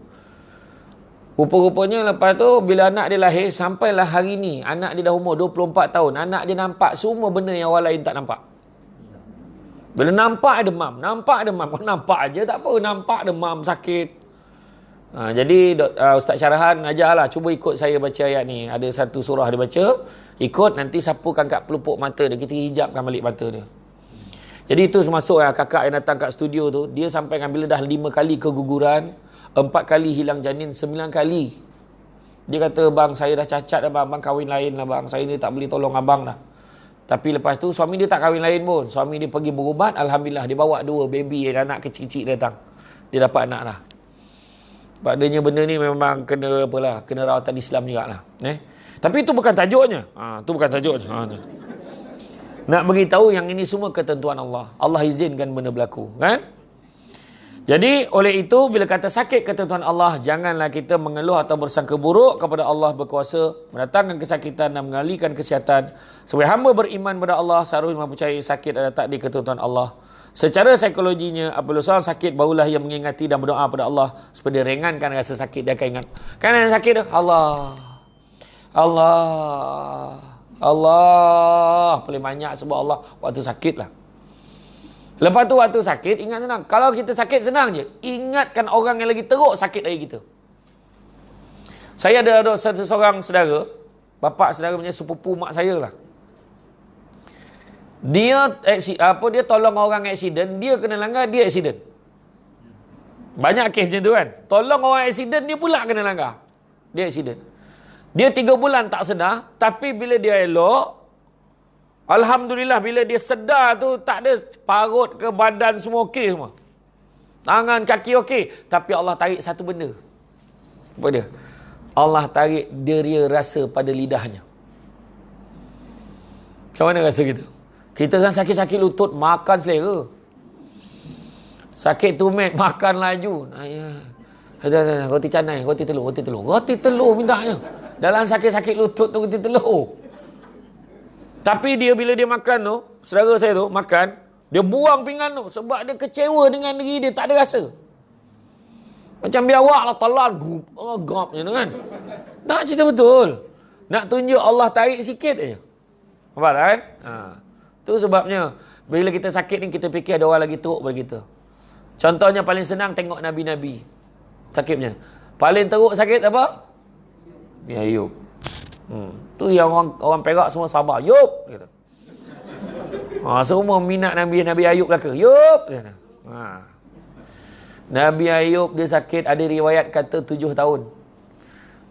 Rupa-rupanya lepas tu bila anak dia lahir, sampailah hari ni anak dia dah umur 24 tahun, anak dia nampak semua benda yang orang lain tak nampak. Bila nampak demam, nampak aja tak apa, nampak demam, sakit. Jadi Ustaz Syarahan ajarlah, cuba ikut saya baca ayat ni. Ada satu surah dia baca, ikut, nanti sapukan kat pelupuk mata dia, kita hijabkan balik mata dia. Jadi itu termasuk kakak yang datang kat studio tu, dia sampai bila dah 5 kali keguguran, 4 kali hilang janin, 9 kali. Dia kata, bang saya dah cacat dah bang, kahwin lain lah bang, saya ni tak boleh tolong abang dah. Tapi lepas tu suami dia tak kahwin lain pun, suami dia pergi berubat, alhamdulillah dia bawa 2 baby, anak kecil-kecil datang, dia dapat anak dah. Padanya benda ni memang kena apalah, kena rawatan Islam jugalah. Tapi itu bukan tajuknya. Itu bukan tajuknya. Nak beritahu yang ini semua ketentuan Allah. Allah izinkan benda berlaku, kan? Jadi oleh itu bila kata sakit ketentuan Allah, janganlah kita mengeluh atau bersangka buruk kepada Allah berkuasa mendatangkan kesakitan dan mengalihkan kesihatan. Sebagai hamba beriman pada Allah, seharusnya mempercayai sakit adalah takdir ketentuan Allah. Secara psikologinya, apabila seorang sakit, barulah ia mengingati dan berdoa pada Allah supaya dia ringankan rasa sakit. Dia akan ingat, kan yang sakit tu, Allah, Allah, Allah. Paling banyak sebab Allah waktu sakit lah. Lepas tu waktu sakit, ingat senang. Kalau kita sakit, senang je. Ingatkan orang yang lagi teruk sakit dari kita. Saya ada seorang saudara, bapa saudara punya sepupu mak saya lah. Dia tolong orang aksiden, dia kena langgar, dia aksiden. Banyak kes macam tu kan. Tolong orang aksiden, dia pula kena langgar. Dia aksiden. Dia 3 bulan tak sedar, tapi bila dia elok, alhamdulillah bila dia sedar tu tak ada parut ke badan semua okey semua. Tangan, kaki okey. Tapi Allah tarik satu benda. Apa dia? Allah tarik deria rasa pada lidahnya. Macam mana rasa kita? Kita kan sakit-sakit lutut, makan selera. Sakit tumit, makan laju. Roti canai, roti telur. Roti telur mintanya. Dalam sakit-sakit lutut tu roti telur. Tapi dia bila dia makan tu, saudara saya tu makan, dia buang pinggan tu sebab dia kecewa dengan diri dia, tak ada rasa. Macam biawak lah, telan, gop je tu kan. Tak, cerita betul. Nak tunjuk Allah tarik sikit je. Nampak tak kan? Tu sebabnya, bila kita sakit ni, kita fikir ada orang lagi teruk pada kita. Contohnya paling senang tengok Nabi-Nabi. Sakit macam mana? Paling teruk sakit apa? Nabi Ayub. Tu yang orang Perak semua sabar. Yop kata. Semua minat Nabi Ayub lah ke? Yop kata. Nabi Ayub dia sakit, ada riwayat kata 7 tahun.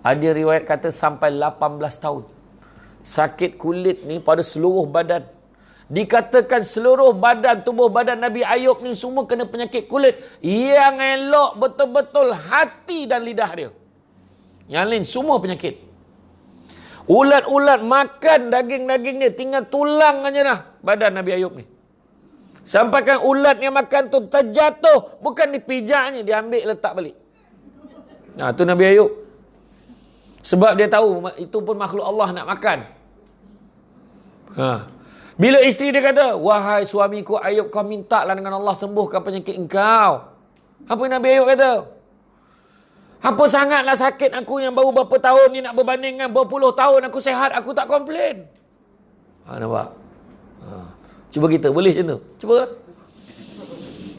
Ada riwayat kata sampai 18 tahun. Sakit kulit ni pada seluruh badan. Dikatakan seluruh badan, tubuh badan Nabi Ayub ni semua kena penyakit kulit. Yang elok betul-betul hati dan lidah dia. Yang lain semua penyakit. Ulat-ulat makan daging-daging dia, tinggal tulang aja dah badan Nabi Ayub ni. Sampaikan ulat yang makan tu terjatuh, bukan dipijaknya, diambil letak balik. Tu Nabi Ayub. Sebab dia tahu itu pun makhluk Allah nak makan. Bila isteri dia kata, wahai suamiku Ayub, kau mintalah dengan Allah sembuhkan penyakit engkau. Apa yang Nabi Ayub kata? Apa sangatlah sakit aku yang baru berapa tahun ni nak berbanding dengan berpuluh tahun aku sihat, aku tak komplain. Nampak? Cuba kita, boleh macam tu? Cuba.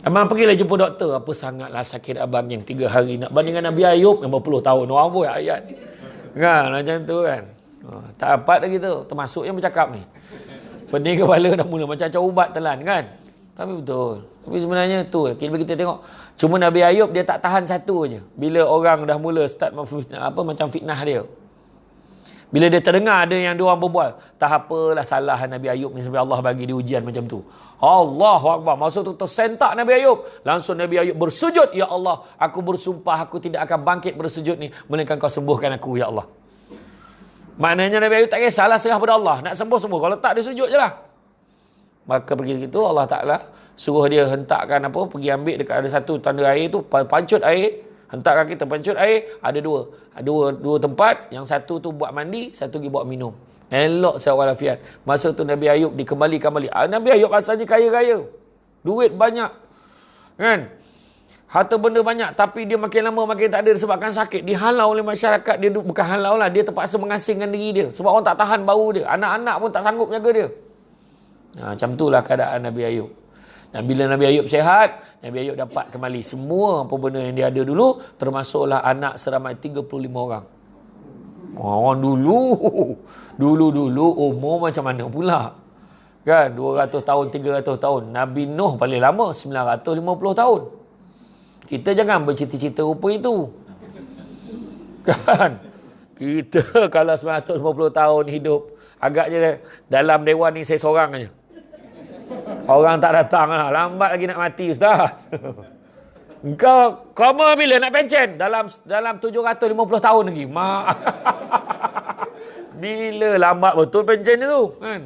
Abang pergilah jumpa doktor. Apa sangatlah sakit abang yang 3 hari nak bandingkan Nabi Ayub yang berpuluh tahun. Orang pun ayat. Kan, macam tu kan. Tak dapat lagi tu. Termasuk yang bercakap ni. Pening kepala dah mula macam-macam ubat telan kan. Tapi betul. Tapi sebenarnya tu kita tengok. Cuma Nabi Ayub dia tak tahan satu je. Bila orang dah mula start macam fitnah dia. Bila dia terdengar ada yang dua orang berbual, tak apalah salah Nabi Ayub ni sampai Allah bagi dia ujian macam tu. Allahu Akbar. Maksud tu tersentak Nabi Ayub. Langsung Nabi Ayub bersujud, ya Allah, aku bersumpah aku tidak akan bangkit bersujud ni melainkan kau sembuhkan aku ya Allah. Maknanya Nabi Ayub tak kisahlah, serah pada Allah. Nak sembuh-sembuh. Kalau tak, dia sujud je lah. Maka pergi gitu Allah Ta'ala suruh dia hentakkan pergi ambil dekat ada satu tanda air tu, pancut air, hentakkan kita pancut air, ada dua tempat, yang satu tu buat mandi, satu lagi buat minum. Elok sihat walafiat. Masa tu Nabi Ayub dikembalikan balik. Nabi Ayub asalnya kaya-kaya. Duit banyak. Kan? Harta benda banyak, tapi dia makin lama makin tak ada disebabkan sakit. Dihalau oleh masyarakat. Dia bukan halau lah, dia terpaksa mengasingkan diri dia. Sebab orang tak tahan bau dia. Anak-anak pun tak sanggup jaga dia. Macam itulah keadaan Nabi Ayub. Dan bila Nabi Ayub sihat, Nabi Ayub dapat kembali semua apa benda yang dia ada dulu, termasuklah anak seramai 35 orang. Orang dulu umur macam mana pula? Kan 200 tahun, 300 tahun. Nabi Nuh paling lama 950 tahun. Kita jangan bercita-cita rupa itu. Kan? Kita kalau 950 tahun hidup, agaknya dalam dewan ni saya seorang aja. Orang tak datang lah. Lambat lagi nak mati, Ustaz. Kau mau bila nak pencen? Dalam 750 tahun lagi. Mak. Bila lambat betul pencen tu. Kan?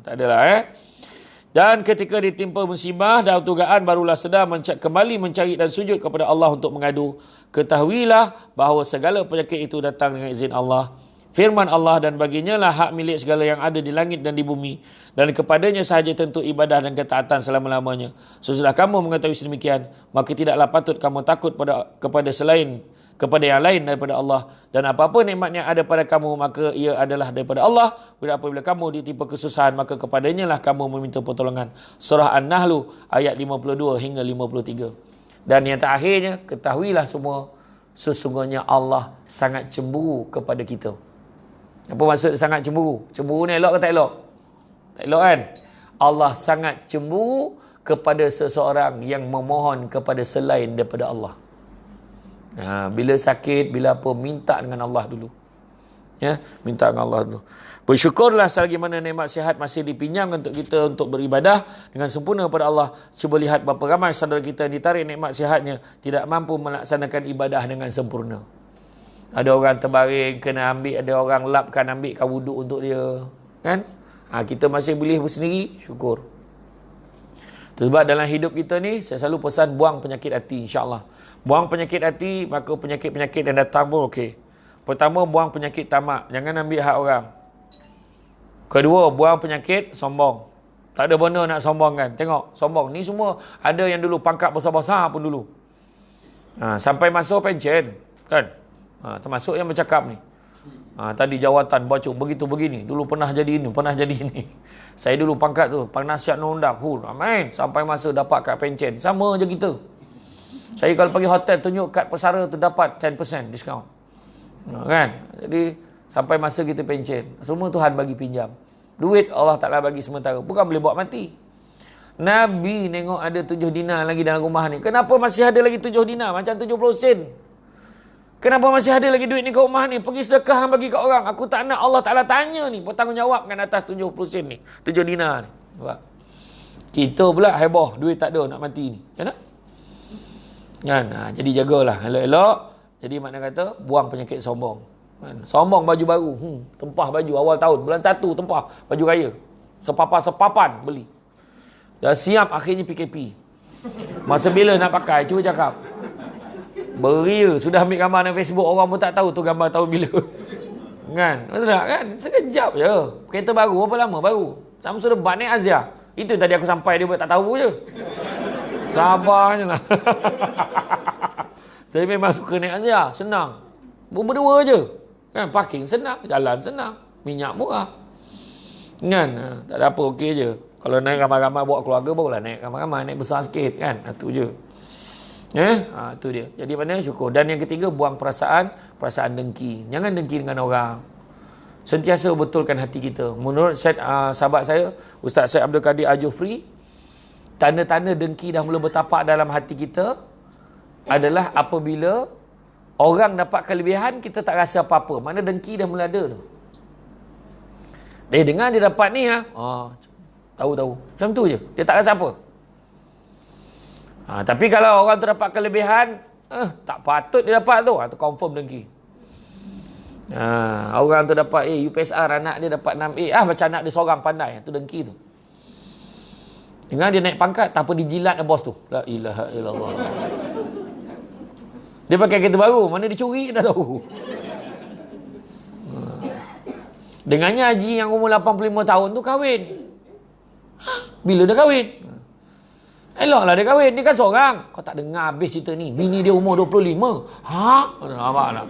Tak adalah Dan ketika ditimpa musibah dan tugaan barulah sedar kembali mencari dan sujud kepada Allah untuk mengadu. Ketahuilah bahawa segala penyakit itu datang dengan izin Allah. Firman Allah, dan baginya lah hak milik segala yang ada di langit dan di bumi. Dan kepadanya sahaja tentu ibadah dan ketaatan selama-lamanya. Sesudah kamu mengetahui sedemikian, maka tidaklah patut kamu takut kepada yang lain daripada Allah. Dan apa-apa nikmat yang ada pada kamu, maka ia adalah daripada Allah. Apabila kamu ditimpa kesusahan, maka kepadanya lah kamu meminta pertolongan. Surah An-Nahl ayat 52 hingga 53. Dan yang terakhirnya, ketahuilah semua, sesungguhnya Allah sangat cemburu kepada kita. Apa maksud sangat cemburu? Cemburu ni elok ke tak elok? Tak elok kan? Allah sangat cemburu kepada seseorang yang memohon kepada selain daripada Allah. Bila sakit, bila apa, minta dengan Allah dulu. Minta dengan Allah dulu. Bersyukurlah selagi mana nikmat sihat masih dipinjamkan untuk kita untuk beribadah dengan sempurna kepada Allah. Cuba lihat berapa ramai saudara kita yang ditarik nikmat sihatnya tidak mampu melaksanakan ibadah dengan sempurna. Ada orang terbaring, kena ambil, ada orang lapkan, ambilkan wuduk untuk dia. Kan? Kita masih boleh bersendiri, syukur. Sebab dalam hidup kita ni, saya selalu pesan buang penyakit hati, insyaAllah. Buang penyakit hati, maka penyakit-penyakit yang datang pun okey. Pertama, buang penyakit tamak. Jangan ambil hak orang. Kedua, buang penyakit sombong. Tak ada benda nak sombong kan. Tengok, sombong. Ni semua ada yang dulu pangkat besar-besar pun dulu. Sampai masa pencen. Kan? Termasuk yang bercakap ni. Tadi jawatan baca begitu begini. Dulu pernah jadi ini, pernah jadi ini. Saya dulu pangkat tu, penasihat undang. Amin. Sampai masa dapat kad pencen. Sama je kita. Saya kalau pergi hotel, tunjuk kad pesara tu dapat 10% diskaun. Kan? Jadi, sampai masa kita pencen. Semua Tuhan bagi pinjam. Duit Allah Ta'ala bagi sementara. Bukan boleh buat mati. Nabi nengok ada 7 dinar lagi dalam rumah ni. Kenapa masih ada lagi 7 dinar? Macam 70 sen. Kenapa masih ada lagi duit ni kat rumah ni? Pergi sedekah bagi kat orang. Aku tak nak Allah Ta'ala tanya ni. Bertanggungjawabkan atas 70 sen ni. 7 dinar ni. Nampak? Kita pula heboh. Duit tak ada nak mati ni. Kan? Jadi jagalah. Elok-elok. Jadi makna kata, buang penyakit sombong. Sombong baju baru. Tempah baju awal tahun. Bulan 1 tempah baju raya. Sepapan beli. Dah siap akhirnya PKP. Masa bila nak pakai? Cuba cakap. Beria. Sudah ambil gambar dalam Facebook. Orang pun tak tahu tu gambar tahun bila. Kan? Betul tak kan? Sekejap je. Kereta baru. Berapa lama baru? Sama sudah naik Azia. Itu tadi aku sampai dia buat tak tahu je. Sabarnya lah. Tapi memang suka naik Azia. Senang. Berdua je. Kan? Parking senang. Jalan senang. Minyak murah. Kan? Tak ada apa. Okey je. Kalau naik ramai-ramai bawa keluarga, barulah naik ramai-ramai. Naik besar sikit. Kan? Itu je. Itu dia. Jadi mana syukur. Dan yang ketiga, buang perasaan dengki. Jangan dengki dengan orang. Sentiasa betulkan hati kita. Menurut sahabat saya, Ustaz Syed Abdul Qadir Al-Jufri, tanda-tanda dengki dah mula bertapak dalam hati kita adalah apabila orang dapat kelebihan, kita tak rasa apa-apa. Mana dengki dah mula ada tu. Dengar dia dapat ni tahu. Macam tu je. Dia tak rasa apa. Tapi kalau orang tu dapat kelebihan, tak patut dia dapat tu. Tu confirm dengki. Orang tu dapat UPSR, anak dia dapat 6A. Macam anak dia seorang pandai. Tu dengki tu. Dengar dia naik pangkat, tak apa dijilat bos tu. La ilaha illallah. Dia pakai kereta baru. Mana dia curi, kita tahu. Dengannya haji yang umur 85 tahun tu kahwin. Bila dia kahwin? Eloklah dia kahwin. Dia kan seorang. Kau tak dengar habis cerita ni. Bini dia umur 25. Nampak tak?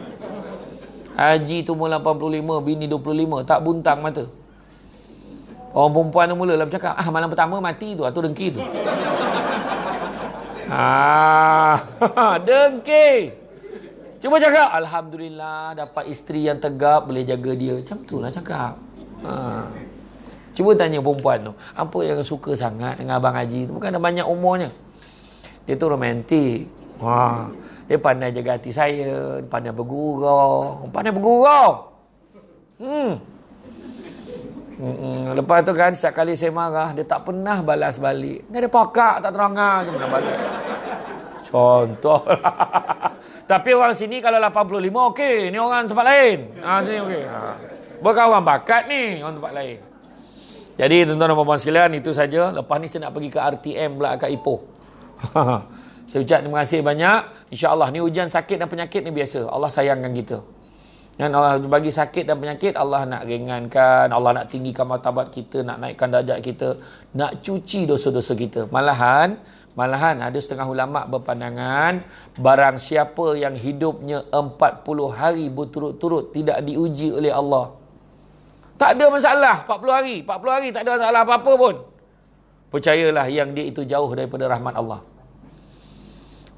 Haji tu umur 85, bini 25. Tak buntang mata. Orang perempuan tu mula lah bercakap, malam pertama mati tu. Tu dengki tu. Dengki. Cuba cakap, Alhamdulillah dapat isteri yang tegap, boleh jaga dia. Macam tu lah cakap. Cuba tanya perempuan tu, apa yang suka sangat dengan Abang Haji tu? Bukan ada banyak umurnya. Dia tu romantik. Dia pandai jaga hati saya. Dia pandai bergurau. Lepas tu kan, setiap kali saya marah, dia tak pernah balas balik. Dia ada pakak, tak terangah je pernah balik. Contoh. Tapi orang sini kalau 85 okey, ni orang tempat lain. Sini okey. Berkawan bakat ni orang tempat lain. Jadi tuan-tuan dan puan-puan sekalian, itu saja. Lepas ni saya nak pergi ke RTM pula kat Ipoh. Saya ucap terima kasih banyak. InsyaAllah ni ujian sakit dan penyakit ni biasa. Allah sayangkan kita. Dan Allah bagi sakit dan penyakit, Allah nak ringankan, Allah nak tinggikan martabat kita, nak naikkan darjat kita, nak cuci dosa-dosa kita. Malahan ada setengah ulama' berpandangan, barang siapa yang hidupnya 40 hari berturut-turut tidak diuji oleh Allah, tak ada masalah 40 hari tak ada masalah apa-apa pun, percayalah yang dia itu jauh daripada rahmat Allah.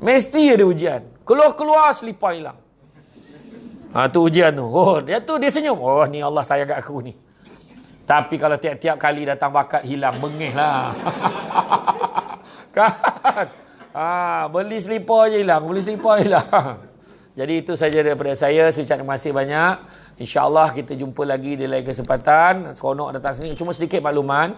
Mesti ada ujian. Keluar-keluar selipar hilang. Tu ujian tu. Dia senyum. Oh, ni Allah sayang kat aku ni. Tapi kalau tiap-tiap kali datang bakat hilang, bengih lah. Kan? Beli selipar je hilang. Jadi itu saja daripada saya. Saya ucap terima kasih banyak. InsyaAllah kita jumpa lagi di lain kesempatan. Seronok datang sini. Cuma sedikit makluman.